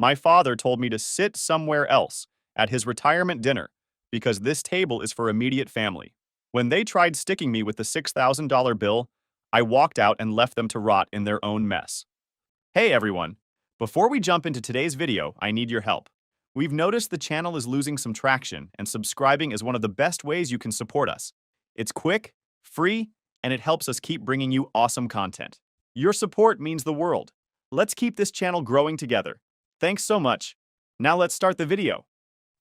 My father told me to sit somewhere else at his retirement dinner because this table is for immediate family. When they tried sticking me with the $6,000 bill, I walked out and left them to rot in their own mess. Hey everyone! Before we jump into today's video, I need your help. We've noticed the channel is losing some traction, and subscribing is one of the best ways you can support us. It's quick, free, and it helps us keep bringing you awesome content. Your support means the world. Let's keep this channel growing together. Thanks so much. Now let's start the video.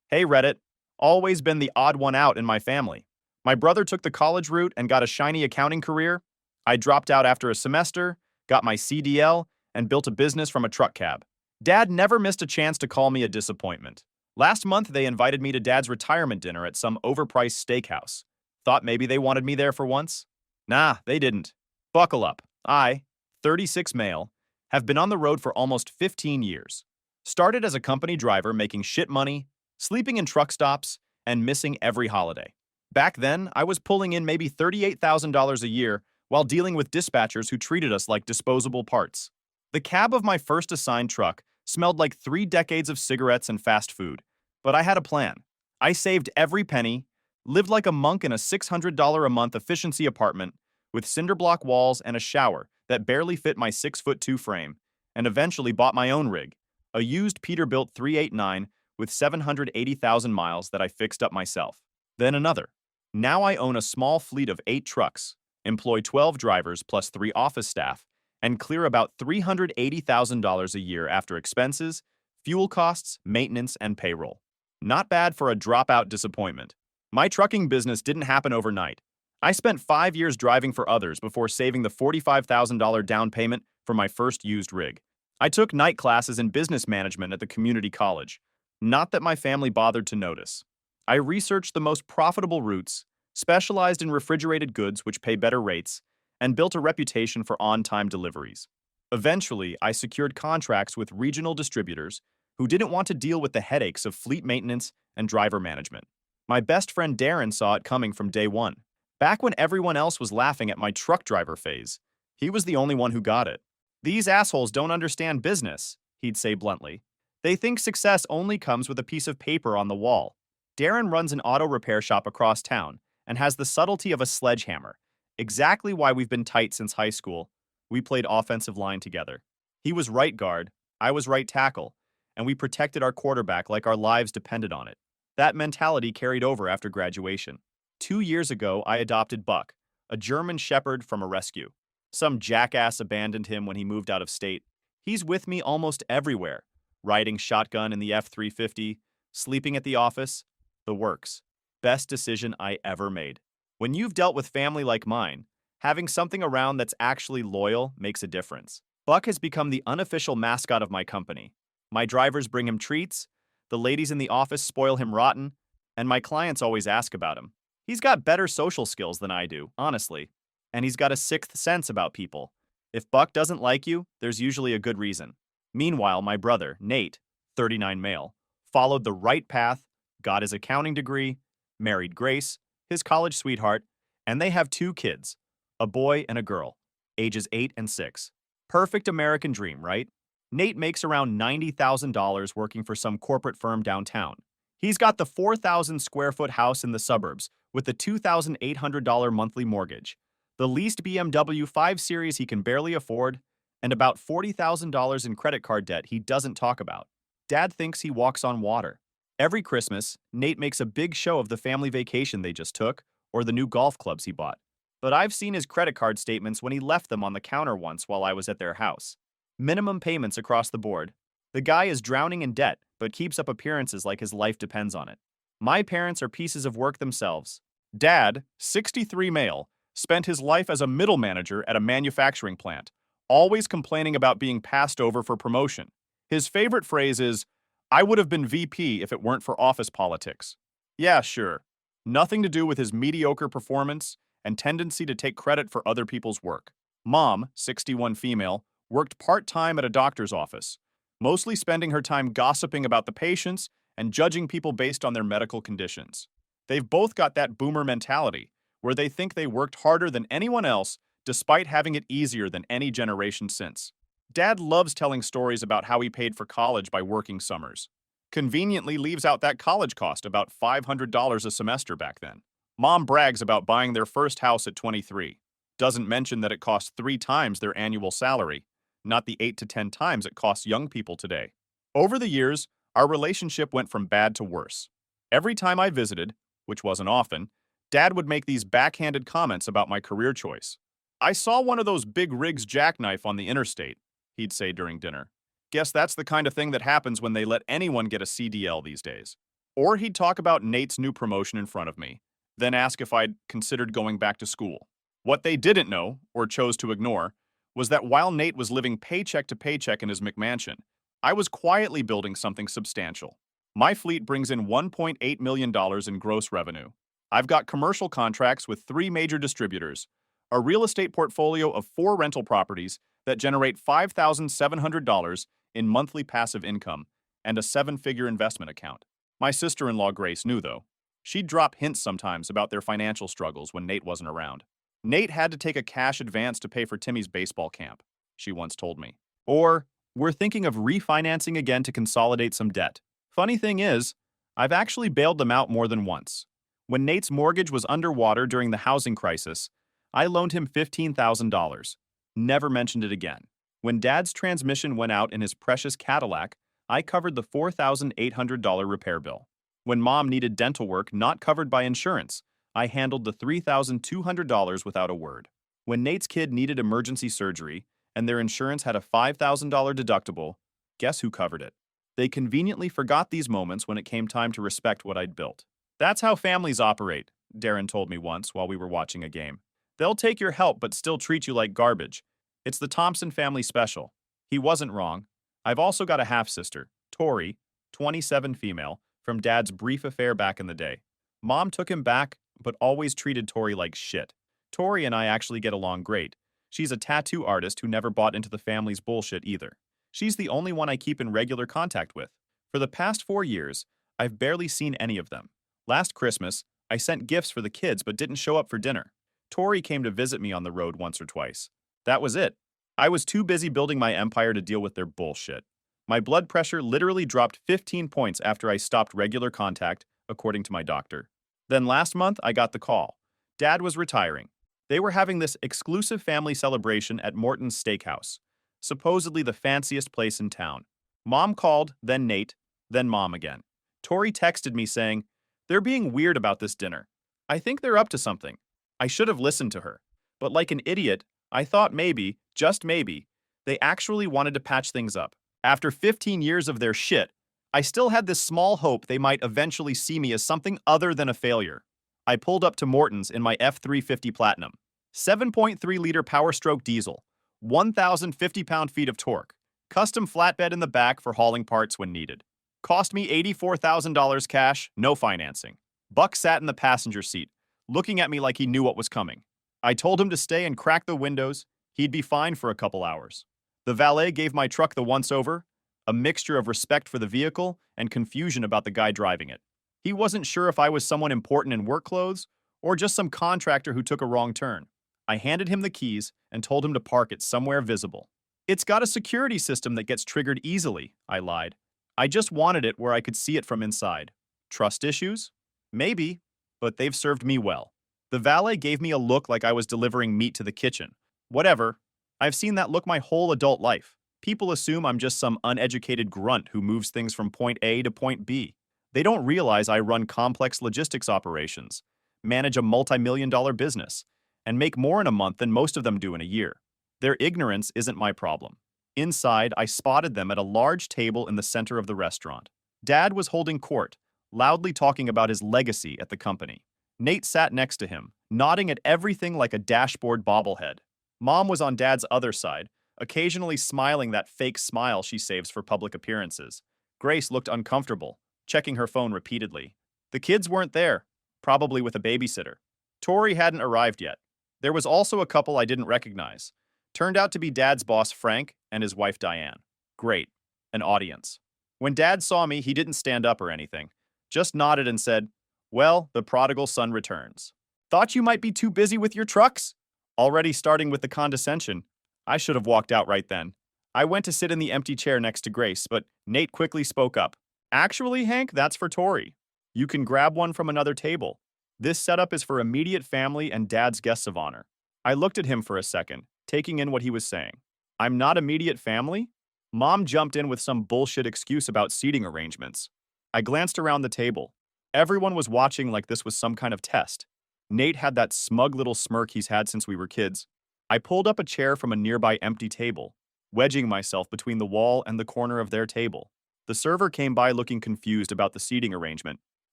Hey Reddit, always been the odd one out in my family. My brother took the college route and got a shiny accounting career. I dropped out after a semester, got my CDL, and built a business from a truck cab. Dad never missed a chance to call me a disappointment. Last month, they invited me to Dad's retirement dinner at some overpriced steakhouse. Thought maybe they wanted me there for once? Nah, they didn't. Buckle up. I, 36 male, have been on the road for almost 15 years. Started as a company driver making shit money, sleeping in truck stops, and missing every holiday. Back then, I was pulling in maybe $38,000 a year while dealing with dispatchers who treated us like disposable parts. The cab of my first assigned truck smelled like 3 decades of cigarettes and fast food, but I had a plan. I saved every penny, lived like a monk in a $600 a month efficiency apartment with cinder block walls and a shower that barely fit my 6'2" frame, and eventually bought my own rig, a used Peterbilt 389 with 780,000 miles that I fixed up myself. Then another. Now I own a small fleet of 8 trucks, employ 12 drivers plus 3 office staff, and clear about $380,000 a year after expenses, fuel costs, maintenance, and payroll. Not bad for a dropout disappointment. My trucking business didn't happen overnight. I spent 5 years driving for others before saving the $45,000 down payment for my first used rig. I took night classes in business management at the community college. Not that my family bothered to notice. I researched the most profitable routes, specialized in refrigerated goods which pay better rates, and built a reputation for on-time deliveries. Eventually, I secured contracts with regional distributors who didn't want to deal with the headaches of fleet maintenance and driver management. My best friend Darren saw it coming from day one. Back when everyone else was laughing at my truck driver phase, he was the only one who got it. "These assholes don't understand business," he'd say bluntly. "They think success only comes with a piece of paper on the wall." Darren runs an auto repair shop across town and has the subtlety of a sledgehammer. Exactly why we've been tight since high school. We played offensive line together. He was right guard, I was right tackle, and we protected our quarterback like our lives depended on it. That mentality carried over after graduation. 2 years ago, I adopted Buck, a German Shepherd from a rescue. Some jackass abandoned him when he moved out of state. He's with me almost everywhere, riding shotgun in the F-350, sleeping at the office, the works. Best decision I ever made. When you've dealt with family like mine, having something around that's actually loyal makes a difference. Buck has become the unofficial mascot of my company. My drivers bring him treats, the ladies in the office spoil him rotten, and my clients always ask about him. He's got better social skills than I do, honestly, and he's got a sixth sense about people. If Buck doesn't like you, there's usually a good reason. Meanwhile, my brother, Nate, 39 male, followed the right path, got his accounting degree, married Grace, his college sweetheart, and they have 2 kids, a boy and a girl, ages 8 and 6. Perfect American dream, right? Nate makes around $90,000 working for some corporate firm downtown. He's got the 4,000 square foot house in the suburbs with the $2,800 monthly mortgage, the leased BMW 5 Series he can barely afford, and about $40,000 in credit card debt he doesn't talk about. Dad thinks he walks on water. Every Christmas, Nate makes a big show of the family vacation they just took or the new golf clubs he bought. But I've seen his credit card statements when he left them on the counter once while I was at their house. Minimum payments across the board. The guy is drowning in debt, but keeps up appearances like his life depends on it. My parents are pieces of work themselves. Dad, 63 male, spent his life as a middle manager at a manufacturing plant, always complaining about being passed over for promotion. His favorite phrase is, "I would have been VP if it weren't for office politics." Yeah, sure. Nothing to do with his mediocre performance and tendency to take credit for other people's work. Mom, 61 female, worked part-time at a doctor's office, mostly spending her time gossiping about the patients and judging people based on their medical conditions. They've both got that boomer mentality, where they think they worked harder than anyone else despite having it easier than any generation since. Dad loves telling stories about how he paid for college by working summers. Conveniently leaves out that college cost about $500 a semester back then. Mom brags about buying their first house at 23. Doesn't mention that it costs 3 times their annual salary, not the 8 to 10 times it costs young people today. Over the years, our relationship went from bad to worse. Every time I visited, which wasn't often, Dad would make these backhanded comments about my career choice. "I saw one of those big rigs jackknife on the interstate," he'd say during dinner. "Guess that's the kind of thing that happens when they let anyone get a CDL these days." Or he'd talk about Nate's new promotion in front of me, then ask if I'd considered going back to school. What they didn't know, or chose to ignore, was that while Nate was living paycheck to paycheck in his McMansion, I was quietly building something substantial. My fleet brings in $1.8 million in gross revenue. I've got commercial contracts with 3 major distributors, a real estate portfolio of 4 rental properties that generate $5,700 in monthly passive income, and a 7-figure investment account. My sister-in-law Grace knew, though. She'd drop hints sometimes about their financial struggles when Nate wasn't around. "Nate had to take a cash advance to pay for Timmy's baseball camp," she once told me. Or, "We're thinking of refinancing again to consolidate some debt." Funny thing is, I've actually bailed them out more than once. When Nate's mortgage was underwater during the housing crisis, I loaned him $15,000. Never mentioned it again. When Dad's transmission went out in his precious Cadillac, I covered the $4,800 repair bill. When Mom needed dental work not covered by insurance, I handled the $3,200 without a word. When Nate's kid needed emergency surgery and their insurance had a $5,000 deductible, guess who covered it? They conveniently forgot these moments when it came time to respect what I'd built. "That's how families operate," Darren told me once while we were watching a game. "They'll take your help but still treat you like garbage. It's the Thompson family special." He wasn't wrong. I've also got a half-sister, Tori, 27 female, from Dad's brief affair back in the day. Mom took him back, but always treated Tori like shit. Tori and I actually get along great. She's a tattoo artist who never bought into the family's bullshit either. She's the only one I keep in regular contact with. For the past 4 years, I've barely seen any of them. Last Christmas, I sent gifts for the kids but didn't show up for dinner. Tori came to visit me on the road once or twice. That was it. I was too busy building my empire to deal with their bullshit. My blood pressure literally dropped 15 points after I stopped regular contact, according to my doctor. Then last month, I got the call. Dad was retiring. They were having this exclusive family celebration at Morton's Steakhouse, supposedly the fanciest place in town. Mom called, then Nate, then Mom again. Tori texted me saying, "They're being weird about this dinner. I think they're up to something." I should have listened to her. But like an idiot, I thought maybe, just maybe, they actually wanted to patch things up. After 15 years of their shit, I still had this small hope they might eventually see me as something other than a failure. I pulled up to Morton's in my F350 Platinum. 7.3-liter Power Stroke diesel, 1,050 pound-feet of torque, custom flatbed in the back for hauling parts when needed. Cost me $84,000 cash, no financing. Buck sat in the passenger seat, looking at me like he knew what was coming. I told him to stay and crack the windows. He'd be fine for a couple hours. The valet gave my truck the once-over, a mixture of respect for the vehicle and confusion about the guy driving it. He wasn't sure if I was someone important in work clothes or just some contractor who took a wrong turn. I handed him the keys and told him to park it somewhere visible. "It's got a security system that gets triggered easily," I lied. "I just wanted it where I could see it from inside." Trust issues? Maybe, but they've served me well. The valet gave me a look like I was delivering meat to the kitchen. Whatever. I've seen that look my whole adult life. People assume I'm just some uneducated grunt who moves things from point A to point B. They don't realize I run complex logistics operations, manage a multi-million-dollar business, and make more in a month than most of them do in a year. Their ignorance isn't my problem. Inside, I spotted them at a large table in the center of the restaurant. Dad was holding court, loudly talking about his legacy at the company. Nate sat next to him, nodding at everything like a dashboard bobblehead. Mom was on Dad's other side, occasionally smiling that fake smile she saves for public appearances. Grace looked uncomfortable, checking her phone repeatedly. The kids weren't there, probably with a babysitter. Tori hadn't arrived yet. There was also a couple I didn't recognize. Turned out to be Dad's boss, Frank, and his wife, Diane. Great. An audience. When Dad saw me, he didn't stand up or anything. Just nodded and said, "Well, the prodigal son returns. Thought you might be too busy with your trucks?" Already starting with the condescension. I should have walked out right then. I went to sit in the empty chair next to Grace, but Nate quickly spoke up. Actually, Hank, that's for Tori. You can grab one from another table. This setup is for immediate family and Dad's guests of honor. I looked at him for a second, taking in what he was saying. I'm not immediate family? Mom jumped in with some bullshit excuse about seating arrangements. I glanced around the table. Everyone was watching like this was some kind of test. Nate had that smug little smirk he's had since we were kids. I pulled up a chair from a nearby empty table, wedging myself between the wall and the corner of their table. The server came by looking confused about the seating arrangement,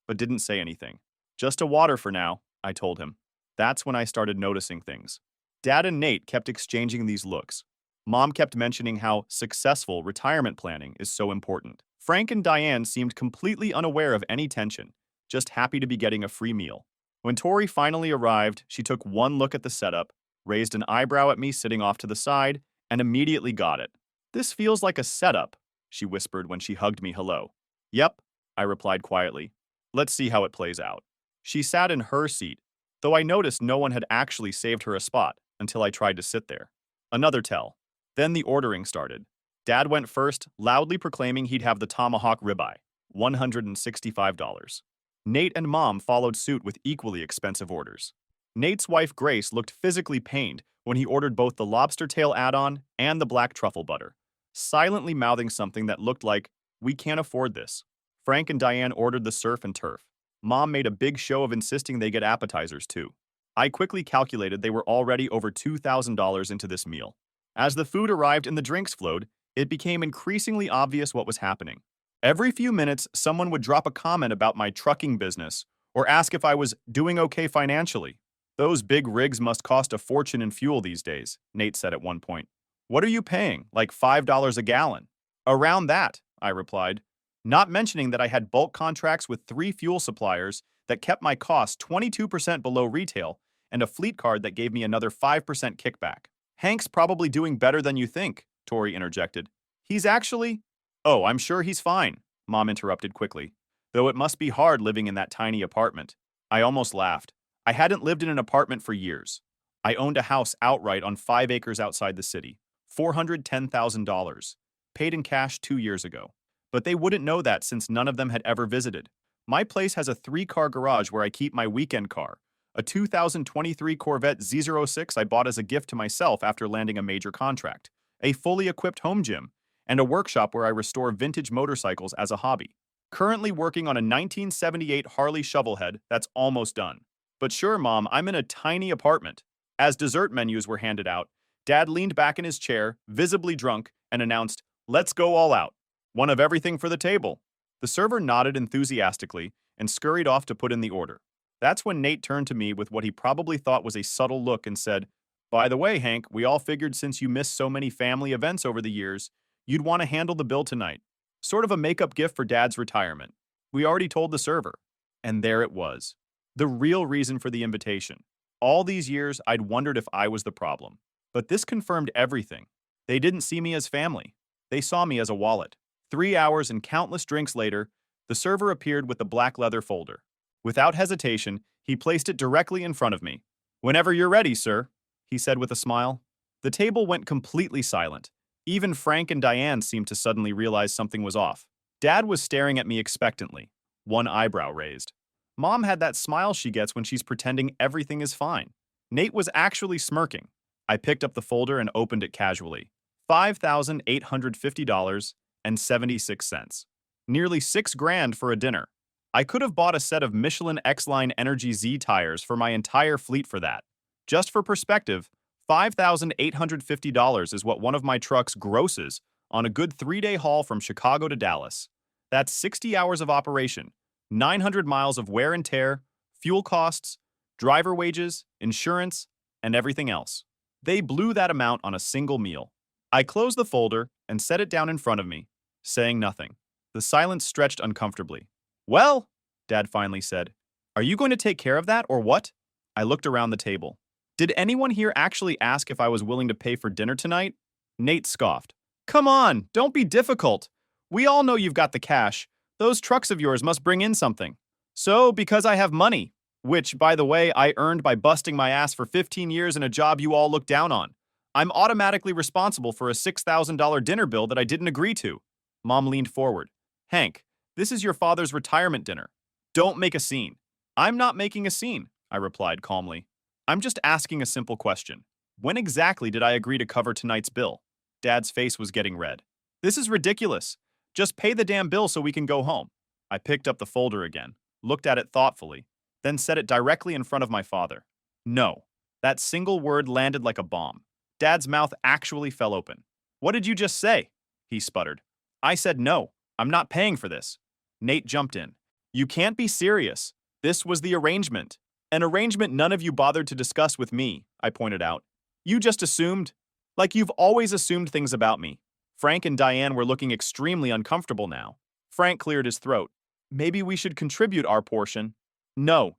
but didn't say anything. Just a water for now, I told him. That's when I started noticing things. Dad and Nate kept exchanging these looks. Mom kept mentioning how successful retirement planning is so important. Frank and Diane seemed completely unaware of any tension, just happy to be getting a free meal. When Tori finally arrived, she took one look at the setup, raised an eyebrow at me sitting off to the side, and immediately got it. This feels like a setup, she whispered when she hugged me hello. Yep, I replied quietly. Let's see how it plays out. She sat in her seat, though I noticed no one had actually saved her a spot until I tried to sit there. Another tell. Then the ordering started. Dad went first, loudly proclaiming he'd have the tomahawk ribeye, $165. Nate and Mom followed suit with equally expensive orders. Nate's wife Grace looked physically pained when he ordered both the lobster tail add-on and the black truffle butter, silently mouthing something that looked like, "We can't afford this." Frank and Diane ordered the surf and turf. Mom made a big show of insisting they get appetizers too. I quickly calculated they were already over $2,000 into this meal. As the food arrived and the drinks flowed, it became increasingly obvious what was happening. Every few minutes, someone would drop a comment about my trucking business or ask if I was doing okay financially. Those big rigs must cost a fortune in fuel these days, Nate said at one point. What are you paying, like $5 a gallon? Around that, I replied, not mentioning that I had bulk contracts with 3 fuel suppliers that kept my costs 22% below retail and a fleet card that gave me another 5% kickback. Hank's probably doing better than you think, Tori interjected. He's actually… Oh, I'm sure he's fine, Mom interrupted quickly. Though it must be hard living in that tiny apartment. I almost laughed. I hadn't lived in an apartment for years. I owned a house outright on 5 acres outside the city, $410,000, paid in cash 2 years ago. But they wouldn't know that since none of them had ever visited. My place has a 3-car garage where I keep my weekend car, a 2023 Corvette Z06 I bought as a gift to myself after landing a major contract, a fully equipped home gym, and a workshop where I restore vintage motorcycles as a hobby. Currently working on a 1978 Harley Shovelhead that's almost done. But sure, Mom, I'm in a tiny apartment. As dessert menus were handed out, Dad leaned back in his chair, visibly drunk, and announced, "Let's go all out. One of everything for the table." The server nodded enthusiastically and scurried off to put in the order. That's when Nate turned to me with what he probably thought was a subtle look and said, "By the way, Hank, we all figured since you missed so many family events over the years, you'd want to handle the bill tonight. Sort of a makeup gift for Dad's retirement. We already told the server." And there it was. The real reason for the invitation. All these years, I'd wondered if I was the problem. But this confirmed everything. They didn't see me as family. They saw me as a wallet. 3 hours and countless drinks later, the server appeared with the black leather folder. Without hesitation, he placed it directly in front of me. "Whenever you're ready, sir," he said with a smile. The table went completely silent. Even Frank and Diane seemed to suddenly realize something was off. Dad was staring at me expectantly, one eyebrow raised. Mom had that smile she gets when she's pretending everything is fine. Nate was actually smirking. I picked up the folder and opened it casually. $5,850.76. Nearly $6,000 for a dinner. I could have bought a set of Michelin X-Line Energy Z tires for my entire fleet for that. Just for perspective, $5,850 is what one of my trucks grosses on a good 3-day haul from Chicago to Dallas. That's 60 hours of operation, 900 miles of wear and tear, fuel costs, driver wages, insurance, and everything else. They blew that amount on a single meal. I closed the folder and set it down in front of me, saying nothing. The silence stretched uncomfortably. "Well," Dad finally said, "are you going to take care of that or what?" I looked around the table. "Did anyone here actually ask if I was willing to pay for dinner tonight?" Nate scoffed. "Come on, don't be difficult. We all know you've got the cash. Those trucks of yours must bring in something. So, because I have money, which, by the way, I earned by busting my ass for 15 years in a job you all look down on, I'm automatically responsible for a $6,000 dinner bill that I didn't agree to. Mom leaned forward. Hank, this is your father's retirement dinner. Don't make a scene. I'm not making a scene, I replied calmly. I'm just asking a simple question. When exactly did I agree to cover tonight's bill? Dad's face was getting red. This is ridiculous. Just pay the damn bill so we can go home. I picked up the folder again, looked at it thoughtfully, then said it directly in front of my father. No. That single word landed like a bomb. Dad's mouth actually fell open. What did you just say? He sputtered. I said no. I'm not paying for this. Nate jumped in. You can't be serious. This was the arrangement. An arrangement none of you bothered to discuss with me, I pointed out. You just assumed. Like you've always assumed things about me. Frank and Diane were looking extremely uncomfortable now. Frank cleared his throat. Maybe we should contribute our portion. No,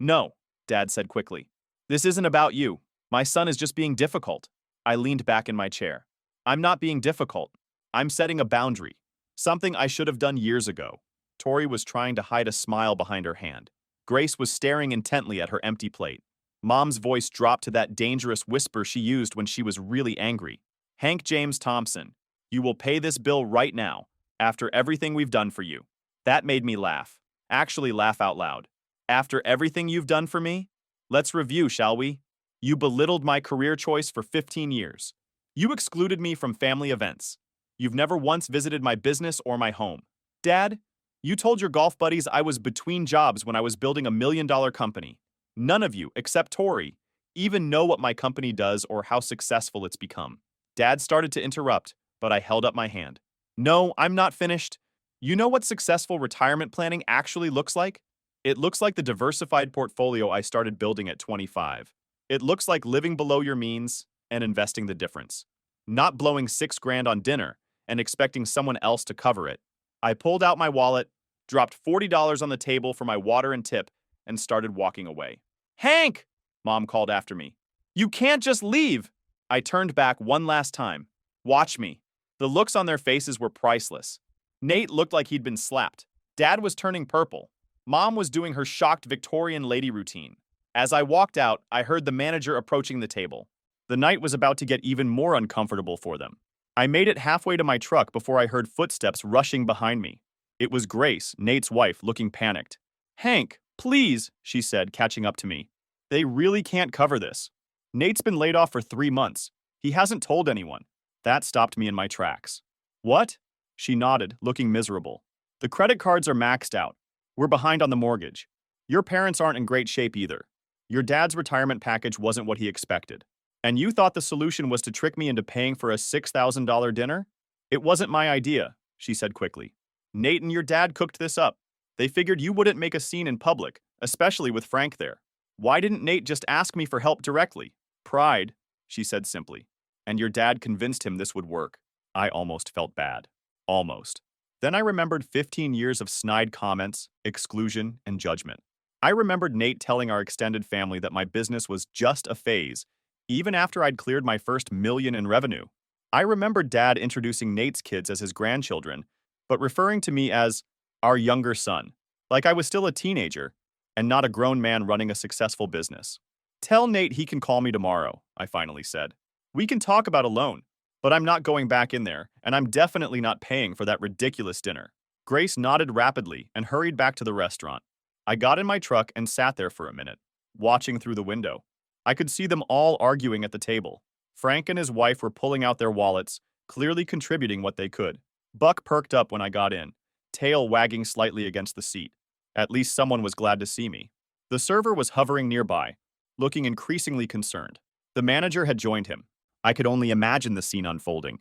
Dad said quickly. This isn't about you. My son is just being difficult. I leaned back in my chair. I'm not being difficult. I'm setting a boundary. Something I should have done years ago. Tori was trying to hide a smile behind her hand. Grace was staring intently at her empty plate. Mom's voice dropped to that dangerous whisper she used when she was really angry. Hank James Thompson, you will pay this bill right now, after everything we've done for you. That made me laugh. Actually laugh out loud. After everything you've done for me? Let's review, shall we? You belittled my career choice for 15 years. You excluded me from family events. You've never once visited my business or my home. Dad, you told your golf buddies I was between jobs when I was building $1 million company. None of you, except Tori, even know what my company does or how successful it's become. Dad started to interrupt, but I held up my hand. No, I'm not finished. You know what successful retirement planning actually looks like? It looks like the diversified portfolio I started building at 25. It looks like living below your means and investing the difference. Not blowing $6 grand on dinner and expecting someone else to cover it. I pulled out my wallet, dropped $40 on the table for my water and tip, and started walking away. Hank! Mom called after me. You can't just leave! I turned back one last time. Watch me. The looks on their faces were priceless. Nate looked like he'd been slapped. Dad was turning purple. Mom was doing her shocked Victorian lady routine. As I walked out, I heard the manager approaching the table. The night was about to get even more uncomfortable for them. I made it halfway to my truck before I heard footsteps rushing behind me. It was Grace, Nate's wife, looking panicked. Hank, please, she said, catching up to me. They really can't cover this. Nate's been laid off for 3 months. He hasn't told anyone. That stopped me in my tracks. What? She nodded, looking miserable. The credit cards are maxed out. We're behind on the mortgage. Your parents aren't in great shape either. Your dad's retirement package wasn't what he expected. And you thought the solution was to trick me into paying for a $6,000 dinner? It wasn't my idea, she said quickly. Nate and your dad cooked this up. They figured you wouldn't make a scene in public, especially with Frank there. Why didn't Nate just ask me for help directly? Pride, she said simply. And your dad convinced him this would work. I almost felt bad. Almost. Then I remembered 15 years of snide comments, exclusion, and judgment. I remembered Nate telling our extended family that my business was just a phase, even after I'd cleared my first million in revenue. I remembered Dad introducing Nate's kids as his grandchildren, but referring to me as our younger son, like I was still a teenager and not a grown man running a successful business. Tell Nate he can call me tomorrow, I finally said. We can talk about a loan, but I'm not going back in there, and I'm definitely not paying for that ridiculous dinner. Grace nodded rapidly and hurried back to the restaurant. I got in my truck and sat there for a minute, watching through the window. I could see them all arguing at the table. Frank and his wife were pulling out their wallets, clearly contributing what they could. Buck perked up when I got in, tail wagging slightly against the seat. At least someone was glad to see me. The server was hovering nearby, looking increasingly concerned. The manager had joined him. I could only imagine the scene unfolding.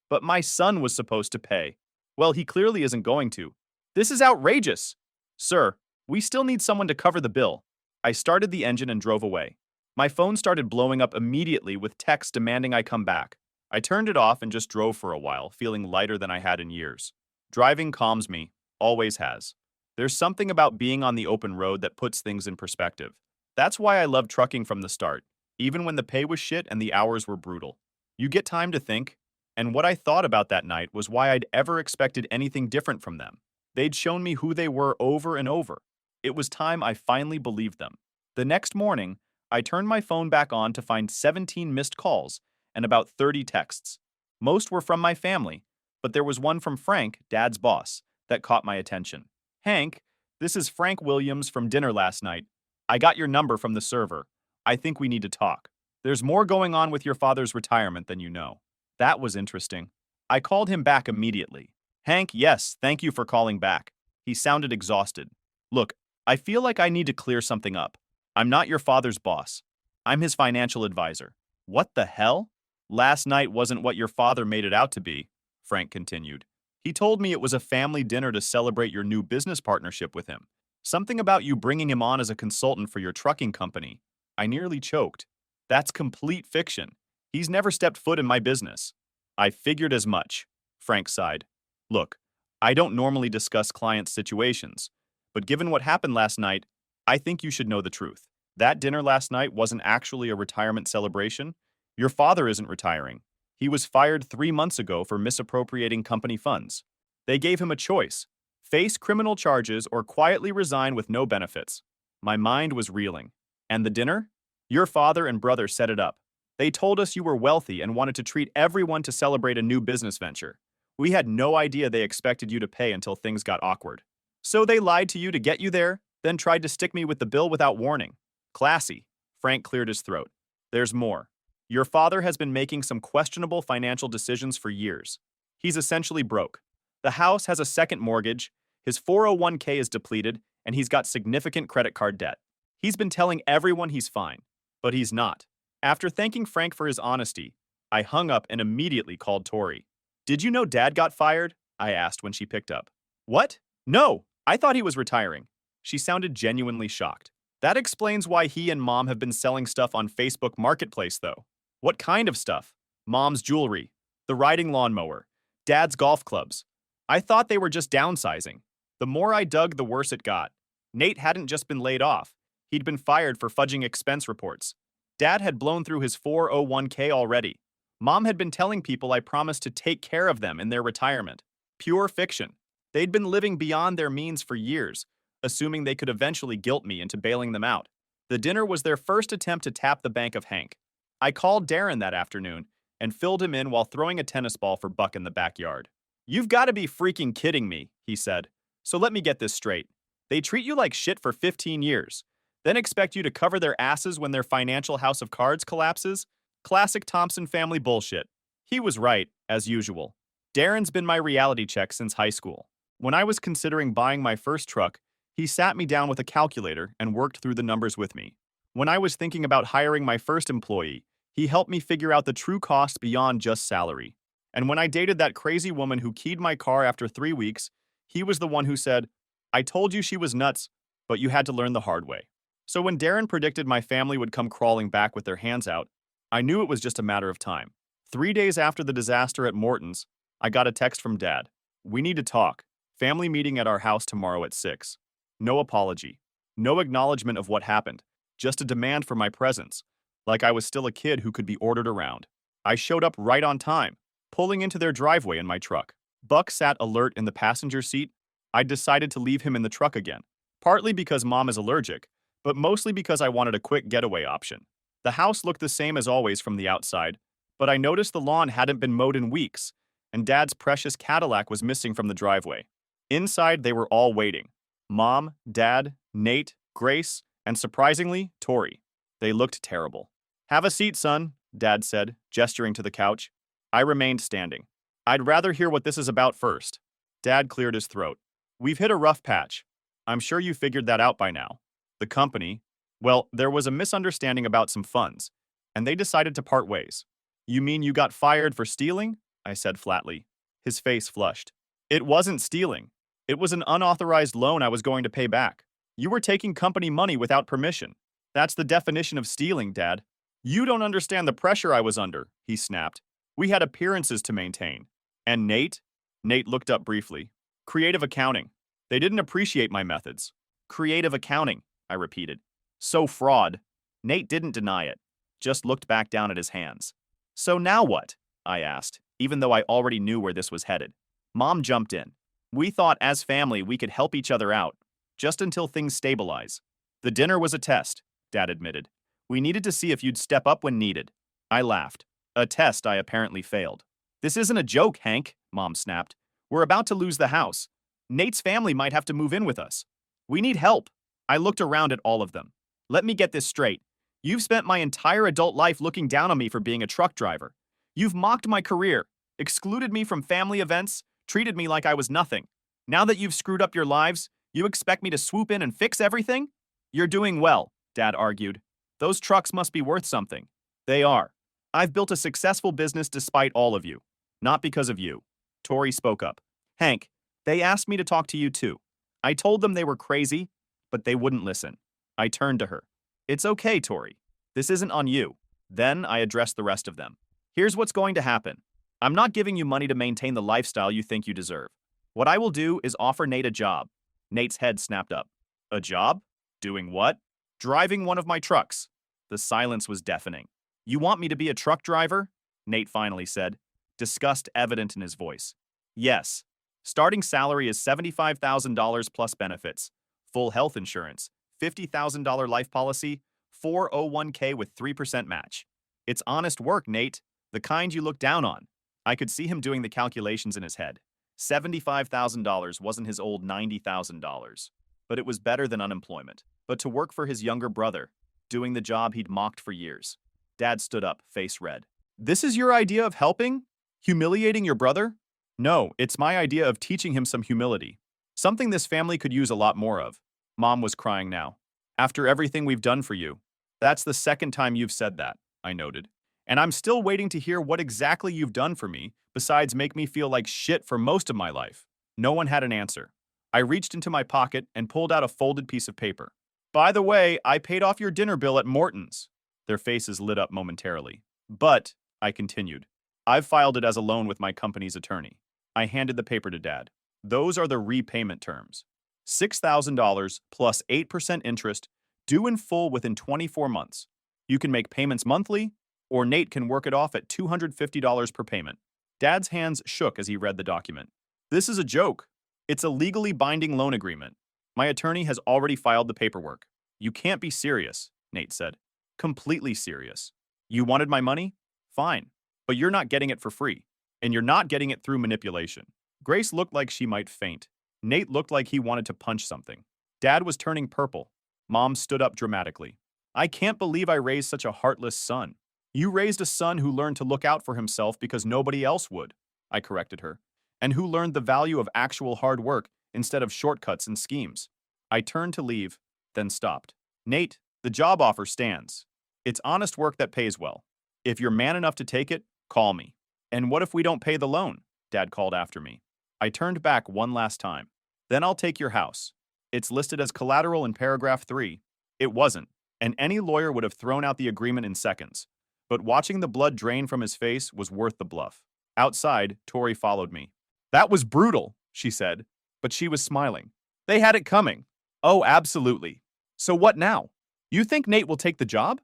But my son was supposed to pay. Well, he clearly isn't going to. This is outrageous! Sir, we still need someone to cover the bill. I started the engine and drove away. My phone started blowing up immediately with texts demanding I come back. I turned it off and just drove for a while, feeling lighter than I had in years. Driving calms me, always has. There's something about being on the open road that puts things in perspective. That's why I loved trucking from the start, even when the pay was shit and the hours were brutal. You get time to think, and what I thought about that night was why I'd ever expected anything different from them. They'd shown me who they were over and over. It was time I finally believed them. The next morning, I turned my phone back on to find 17 missed calls and about 30 texts. Most were from my family, but there was one from Frank, Dad's boss, that caught my attention. Hank, this is Frank Williams from dinner last night. I got your number from the server. I think we need to talk. There's more going on with your father's retirement than you know. That was interesting. I called him back immediately. Hank, yes, thank you for calling back. He sounded exhausted. Look, I feel like I need to clear something up. I'm not your father's boss. I'm his financial advisor. What the hell? Last night wasn't what your father made it out to be, Frank continued. He told me it was a family dinner to celebrate your new business partnership with him. Something about you bringing him on as a consultant for your trucking company. I nearly choked. That's complete fiction. He's never stepped foot in my business. I figured as much, Frank sighed. Look, I don't normally discuss clients' situations, but given what happened last night, I think you should know the truth. That dinner last night wasn't actually a retirement celebration. Your father isn't retiring. He was fired 3 months ago for misappropriating company funds. They gave him a choice: face criminal charges or quietly resign with no benefits. My mind was reeling. And the dinner? Your father and brother set it up. They told us you were wealthy and wanted to treat everyone to celebrate a new business venture. We had no idea they expected you to pay until things got awkward. So they lied to you to get you there, then tried to stick me with the bill without warning. Classy. Frank cleared his throat. There's more. Your father has been making some questionable financial decisions for years. He's essentially broke. The house has a second mortgage, his 401k is depleted, and he's got significant credit card debt. He's been telling everyone he's fine, but he's not. After thanking Frank for his honesty, I hung up and immediately called Tori. Did you know Dad got fired? I asked when she picked up. What? No, I thought he was retiring. She sounded genuinely shocked. That explains why he and Mom have been selling stuff on Facebook Marketplace, though. What kind of stuff? Mom's jewelry, the riding lawnmower, Dad's golf clubs. I thought they were just downsizing. The more I dug, the worse it got. Nate hadn't just been laid off. He'd been fired for fudging expense reports. Dad had blown through his 401k already. Mom had been telling people I promised to take care of them in their retirement. Pure fiction. They'd been living beyond their means for years, assuming they could eventually guilt me into bailing them out. The dinner was their first attempt to tap the bank of Hank. I called Darren that afternoon and filled him in while throwing a tennis ball for Buck in the backyard. You've got to be freaking kidding me, he said. So let me get this straight. They treat you like shit for 15 years, then expect you to cover their asses when their financial house of cards collapses? Classic Thompson family bullshit. He was right, as usual. Darren's been my reality check since high school. When I was considering buying my first truck, he sat me down with a calculator and worked through the numbers with me. When I was thinking about hiring my first employee, he helped me figure out the true costs beyond just salary. And when I dated that crazy woman who keyed my car after 3 weeks, he was the one who said, I told you she was nuts, but you had to learn the hard way. So when Darren predicted my family would come crawling back with their hands out, I knew it was just a matter of time. 3 days after the disaster at Morton's, I got a text from Dad. We need to talk. Family meeting at our house tomorrow at 6. No apology. No acknowledgement of what happened. Just a demand for my presence. Like I was still a kid who could be ordered around. I showed up right on time, pulling into their driveway in my truck. Buck sat alert in the passenger seat. I decided to leave him in the truck again. Partly because Mom is allergic, but mostly because I wanted a quick getaway option. The house looked the same as always from the outside, but I noticed the lawn hadn't been mowed in weeks, and Dad's precious Cadillac was missing from the driveway. Inside, they were all waiting. Mom, Dad, Nate, Grace, and surprisingly, Tori. They looked terrible. Have a seat, son, Dad said, gesturing to the couch. I remained standing. I'd rather hear what this is about first. Dad cleared his throat. We've hit a rough patch. I'm sure you figured that out by now. The company, well, there was a misunderstanding about some funds, and they decided to part ways. You mean you got fired for stealing? I said flatly. His face flushed. It wasn't stealing. It was an unauthorized loan I was going to pay back. You were taking company money without permission. That's the definition of stealing, Dad. You don't understand the pressure I was under, he snapped. We had appearances to maintain. And Nate? Nate looked up briefly. Creative accounting. They didn't appreciate my methods. Creative accounting, I repeated. So fraud. Nate didn't deny it, just looked back down at his hands. So now what? I asked, even though I already knew where this was headed. Mom jumped in. We thought as family we could help each other out, just until things stabilize. The dinner was a test, Dad admitted. We needed to see if you'd step up when needed. I laughed. A test I apparently failed. This isn't a joke, Hank, Mom snapped. We're about to lose the house. Nate's family might have to move in with us. We need help. I looked around at all of them. Let me get this straight. You've spent my entire adult life looking down on me for being a truck driver. You've mocked my career, excluded me from family events, treated me like I was nothing. Now that you've screwed up your lives, you expect me to swoop in and fix everything? You're doing well, Dad argued. Those trucks must be worth something. They are. I've built a successful business despite all of you. Not because of you. Tori spoke up. Hank, they asked me to talk to you too. I told them they were crazy, but they wouldn't listen. I turned to her. It's okay, Tori. This isn't on you. Then I addressed the rest of them. Here's what's going to happen. I'm not giving you money to maintain the lifestyle you think you deserve. What I will do is offer Nate a job. Nate's head snapped up. A job? Doing what? Driving one of my trucks. The silence was deafening. You want me to be a truck driver? Nate finally said, disgust evident in his voice. Yes. Starting salary is $75,000 plus benefits, full health insurance, $50,000 life policy, 401k with 3% match. It's honest work, Nate, the kind you look down on. I could see him doing the calculations in his head. $75,000 wasn't his old $90,000, but it was better than unemployment. But to work for his younger brother, doing the job he'd mocked for years. Dad stood up, face red. This is your idea of helping? Humiliating your brother? No, it's my idea of teaching him some humility. Something this family could use a lot more of. Mom was crying now. After everything we've done for you. That's the second time you've said that, I noted. And I'm still waiting to hear what exactly you've done for me, besides make me feel like shit for most of my life. No one had an answer. I reached into my pocket and pulled out a folded piece of paper. By the way, I paid off your dinner bill at Morton's. Their faces lit up momentarily. But, I continued, I've filed it as a loan with my company's attorney. I handed the paper to Dad. Those are the repayment terms. $6,000 plus 8% interest, due in full within 24 months. You can make payments monthly, or Nate can work it off at $250 per payment. Dad's hands shook as he read the document. This is a joke. It's a legally binding loan agreement. My attorney has already filed the paperwork. You can't be serious, Nate said. Completely serious. You wanted my money? Fine. But you're not getting it for free. And you're not getting it through manipulation. Grace looked like she might faint. Nate looked like he wanted to punch something. Dad was turning purple. Mom stood up dramatically. I can't believe I raised such a heartless son. You raised a son who learned to look out for himself because nobody else would, I corrected her, and who learned the value of actual hard work instead of shortcuts and schemes. I turned to leave, then stopped. Nate, the job offer stands. It's honest work that pays well. If you're man enough to take it, call me. And what if we don't pay the loan? Dad called after me. I turned back one last time. Then I'll take your house. It's listed as collateral in paragraph 3. It wasn't, and any lawyer would have thrown out the agreement in seconds. But watching the blood drain from his face was worth the bluff. Outside, Tori followed me. That was brutal, she said, but she was smiling. They had it coming. Oh, absolutely. So what now? You think Nate will take the job?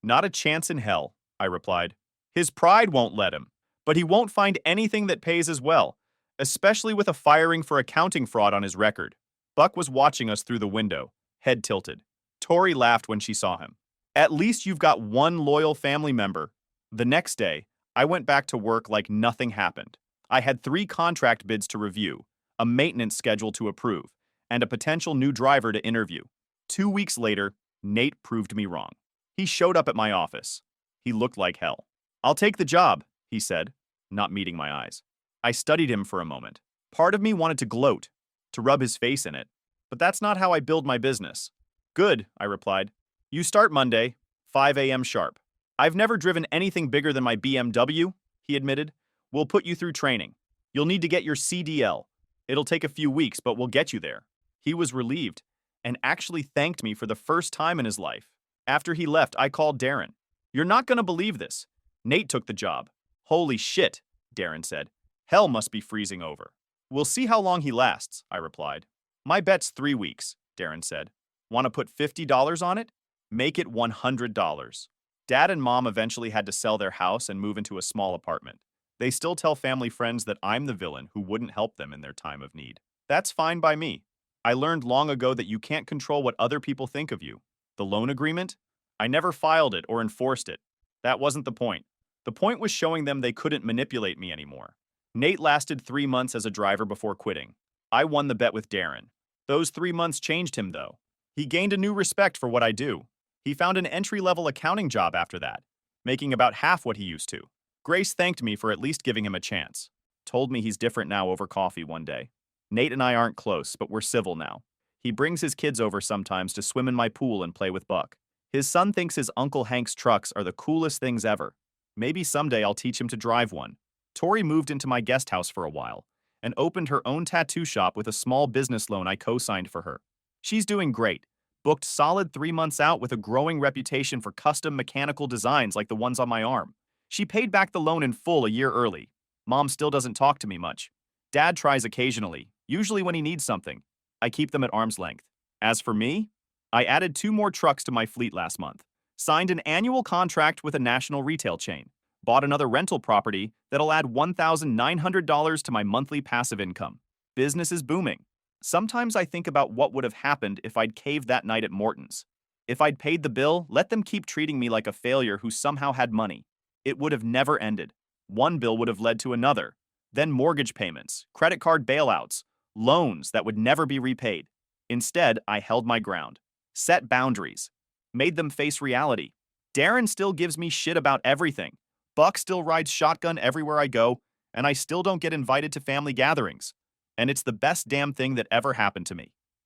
Not a chance in hell, I replied. His pride won't let him, but he won't find anything that pays as well, especially with a firing for accounting fraud on his record. Buck was watching us through the window, head tilted. Tori laughed when she saw him. At least you've got one loyal family member. The next day, I went back to work like nothing happened. I had 3 contract bids to review, a maintenance schedule to approve, and a potential new driver to interview. 2 weeks later, Nate proved me wrong. He showed up at my office. He looked like hell. I'll take the job, he said, not meeting my eyes. I studied him for a moment. Part of me wanted to gloat, to rub his face in it, but that's not how I build my business. Good, I replied. You start Monday, 5 a.m. sharp. I've never driven anything bigger than my BMW, he admitted. We'll put you through training. You'll need to get your CDL. It'll take a few weeks, but we'll get you there. He was relieved and actually thanked me for the first time in his life. After he left, I called Darren. You're not going to believe this. Nate took the job. Holy shit, Darren said. Hell must be freezing over. We'll see how long he lasts, I replied. My bet's 3 weeks, Darren said. Want to put $50 on it? Make it $100. Dad and Mom eventually had to sell their house and move into a small apartment. They still tell family friends that I'm the villain who wouldn't help them in their time of need. That's fine by me. I learned long ago that you can't control what other people think of you. The loan agreement? I never filed it or enforced it. That wasn't the point. The point was showing them they couldn't manipulate me anymore. Nate lasted 3 months as a driver before quitting. I won the bet with Darren. Those 3 months changed him, though. He gained a new respect for what I do. He found an entry-level accounting job after that, making about half what he used to. Grace thanked me for at least giving him a chance. Told me he's different now over coffee one day. Nate and I aren't close, but we're civil now. He brings his kids over sometimes to swim in my pool and play with Buck. His son thinks his Uncle Hank's trucks are the coolest things ever. Maybe someday I'll teach him to drive one. Tori moved into my guest house for a while and opened her own tattoo shop with a small business loan I co-signed for her. She's doing great. Booked solid 3 months out with a growing reputation for custom mechanical designs like the ones on my arm. She paid back the loan in full a year early. Mom still doesn't talk to me much. Dad tries occasionally, usually when he needs something. I keep them at arm's length. As for me, I added 2 more trucks to my fleet last month, signed an annual contract with a national retail chain, bought another rental property that'll add $1,900 to my monthly passive income. Business is booming. Sometimes I think about what would have happened if I'd caved that night at Morton's. If I'd paid the bill, let them keep treating me like a failure who somehow had money. It would have never ended. One bill would have led to another, then mortgage payments, credit card bailouts, loans that would never be repaid. Instead, I held my ground, set boundaries, made them face reality. Darren still gives me shit about everything. Buck still rides shotgun everywhere I go, and I still don't get invited to family gatherings. And it's the best damn thing that ever happened to me.